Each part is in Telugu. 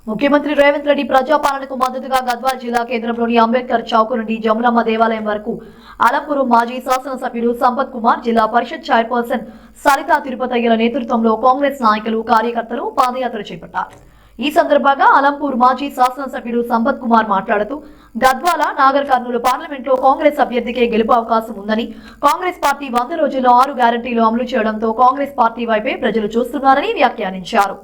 ముఖ్యమంత్రి రేవంత్ రెడ్డి ప్రజాపాలనకు మద్దతుగా గద్వాల్ జిల్లా కేంద్రంలోని అంబేద్కర్ చౌక్ నుండి జములమ్మ దేవాలయం వరకు అలంపూరు మాజీ శాసనసభ్యుడు సంపత్ కుమార్, జిల్లా పరిషత్ చైర్పర్సన్ సరితా తిరుపతయ్యల నేతృత్వంలో కాంగ్రెస్ నాయకులు, కార్యకర్తలు పాదయాత్ర చేపట్టారు. ఈ సందర్భంగా అలంపూర్ మాజీ శాసనసభ్యుడు సంపత్ కుమార్ మాట్లాడుతూ గద్వాల, నాగర్ కర్నూలు పార్లమెంట్లో కాంగ్రెస్ అభ్యర్థికే గెలుపు అవకాశం ఉందని, కాంగ్రెస్ పార్టీ 100 రోజుల్లో 6 గ్యారంటీలు అమలు చేయడంతో కాంగ్రెస్ పార్టీ వైపే ప్రజలు చూస్తున్నారని వ్యాఖ్యానించారు.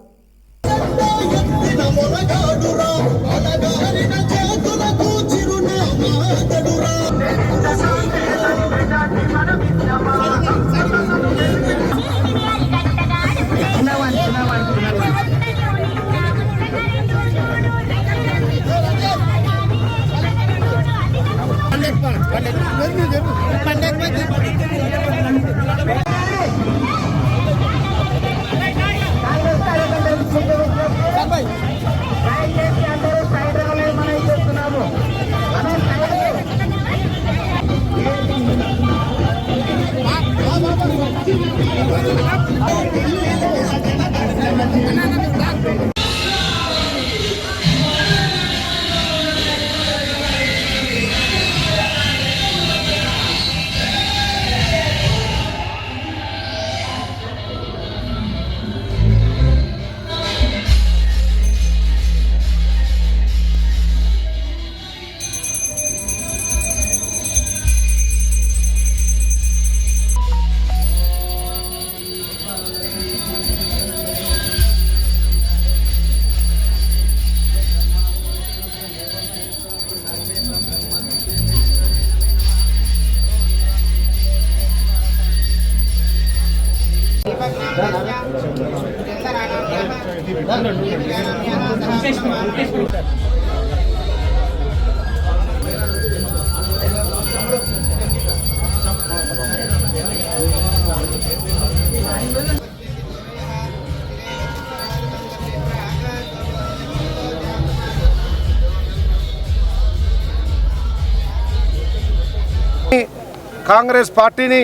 కాంగ్రెస్ పార్టీని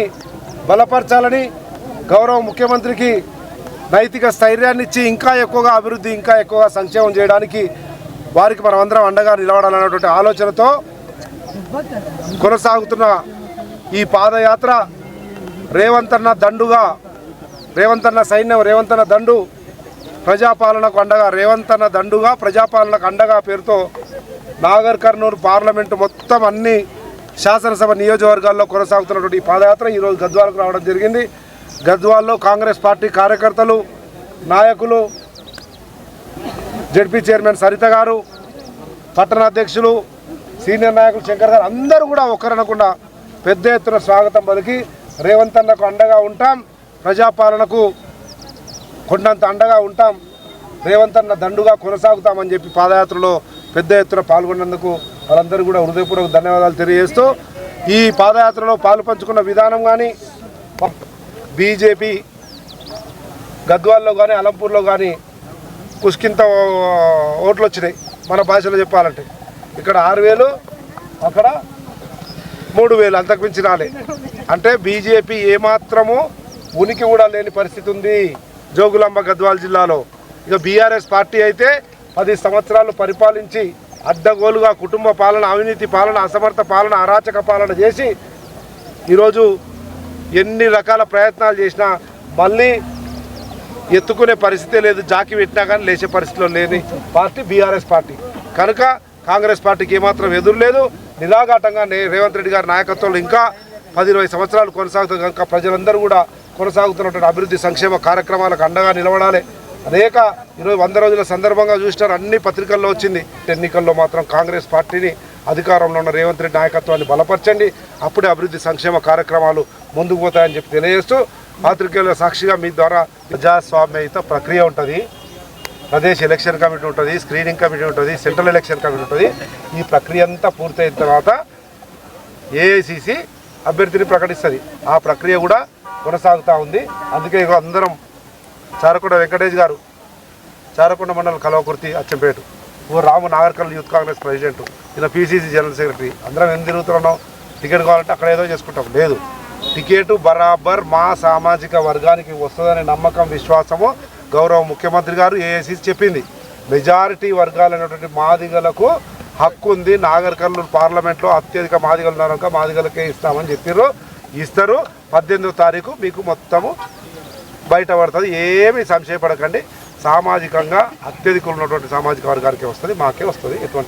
బలపరచాలని, గౌరవ ముఖ్యమంత్రికి నైతిక స్థైర్యాన్ని ఇచ్చి ఇంకా ఎక్కువగా అభివృద్ధి, ఇంకా ఎక్కువగా సంక్షేమం చేయడానికి వారికి మనమందరం అండగా నిలబడాలన్నటువంటి ఆలోచనతో కొనసాగుతున్న ఈ పాదయాత్ర రేవంత్ అన్న దండుగా, రేవంత్ అన్న సైన్యం, రేవంత్ అన్న దండు ప్రజాపాలనకు అండగా, రేవంత్ అన్న దండుగా ప్రజాపాలనకు అండగా పేరుతో నాగర్ కర్నూలు పార్లమెంటు మొత్తం అన్ని శాసనసభ నియోజకవర్గాల్లో కొనసాగుతున్నటువంటి ఈ పాదయాత్ర ఈరోజు గద్వాలకు రావడం జరిగింది. గద్వాల్లో కాంగ్రెస్ పార్టీ కార్యకర్తలు, నాయకులు, జెడ్పీ చైర్మన్ సరిత గారు, పట్టణ అధ్యక్షులు, సీనియర్ నాయకులు శంకర్ గారు అందరూ కూడా ఒక్కరనకుండా పెద్ద ఎత్తున స్వాగతం పలికి రేవంత్ అన్నకు అండగా ఉంటాం, ప్రజాపాలనకు కొండంత అండగా ఉంటాం, రేవంత్ అన్న దండుగా కొనసాగుతామని చెప్పి పాదయాత్రలో పెద్ద ఎత్తున పాల్గొన్నందుకు వాళ్ళందరూ కూడా హృదయపూర్వక ధన్యవాదాలు తెలియజేస్తూ, ఈ పాదయాత్రలో పాలు పంచుకున్న విధానం కానీ, బీజేపీ గద్వాల్లో కానీ అలంపూర్లో కానీ పుష్కింత ఓట్లు వచ్చినాయి. మన భాషలో చెప్పాలంటే ఇక్కడ 6,000, అక్కడ 3,000, అంతకుమించి రాలే. అంటే బీజేపీ ఏమాత్రము ఉనికి కూడా లేని పరిస్థితి ఉంది జోగులాంబ గద్వాల్ జిల్లాలో. ఇక బీఆర్ఎస్ పార్టీ అయితే 10 సంవత్సరాలు పరిపాలించి అడ్డగోలుగా కుటుంబ పాలన, అవినీతి పాలన, అసమర్థ పాలన, అరాచక పాలన చేసి ఈరోజు ఎన్ని రకాల ప్రయత్నాలు చేసినా మళ్ళీ ఎత్తుకునే పరిస్థితే లేదు. జాకి పెట్టినా కానీ లేచే పరిస్థితిలో లేని పార్టీ బీఆర్ఎస్ పార్టీ. కనుక కాంగ్రెస్ పార్టీకి ఏమాత్రం ఎదురు లేదు. నిరాఘాటంగా రేవంత్ రెడ్డి గారి నాయకత్వంలో ఇంకా 10-20 సంవత్సరాలు కొనసాగుతుంది. కనుక ప్రజలందరూ కూడా కొనసాగుతున్నటువంటి అభివృద్ధి సంక్షేమ కార్యక్రమాలకు అండగా నిలబడాలి. అనేక ఈరోజు 100 రోజుల సందర్భంగా చూసినారు, అన్ని పత్రికల్లో వచ్చింది. ఎన్నికల్లో మాత్రం కాంగ్రెస్ పార్టీని, అధికారంలో ఉన్న రేవంత్ రెడ్డి నాయకత్వాన్ని బలపరచండి, అప్పుడే అభివృద్ధి సంక్షేమ కార్యక్రమాలు ముందుకు పోతాయని చెప్పి తెలియజేస్తూ, పాత్రికేయుల సాక్షిగా మీ ద్వారా ప్రజాస్వామ్యయుత ప్రక్రియ ఉంటుంది. ప్రదేశ్ ఎలక్షన్ కమిటీ ఉంటుంది, స్క్రీనింగ్ కమిటీ ఉంటుంది, సెంట్రల్ ఎలక్షన్ కమిటీ ఉంటుంది. ఈ ప్రక్రియ అంతా పూర్తయిన తర్వాత ఏఐసిసి అభ్యర్థిని ప్రకటిస్తుంది. ఆ ప్రక్రియ కూడా కొనసాగుతూ ఉంది. అందుకే అందరం చారకొండ వెంకటేష్ గారు, చారకొండ మండలం కలవకుర్తి, అచ్చంపేట, రాము నాగర్ కర్నూలు యూత్ కాంగ్రెస్ ప్రెసిడెంట్, ఈయన పీసీసీ జనరల్ సెక్రటరీ, అందరం ఎందుకు తిరుగుతున్నాం? టికెట్ కావాలంటే అక్కడ ఏదో చేసుకుంటాం. లేదు, టికెట్ బరాబర్ మా సామాజిక వర్గానికి వస్తుందనే నమ్మకం, విశ్వాసము గౌరవ ముఖ్యమంత్రి గారు ఏఐసిసి చెప్పింది. మెజారిటీ వర్గాలైనటువంటి మాదిగలకు హక్కు ఉంది. నాగర్ కర్నూలు పార్లమెంట్లో అత్యధిక మాదిగలు ఉన్నారు కనుక మాదిగలకే ఇస్తామని చెప్పారు. ఇస్తారు. 18వ తారీఖు మీకు మొత్తము బయటపడుతుంది. ఏమీ సంశయపడకండి. సామాజికంగా అత్యధికంగా ఉన్నటువంటి సామాజిక వర్గానికే వస్తుంది, మాకే వస్తుంది. ఎటువంటి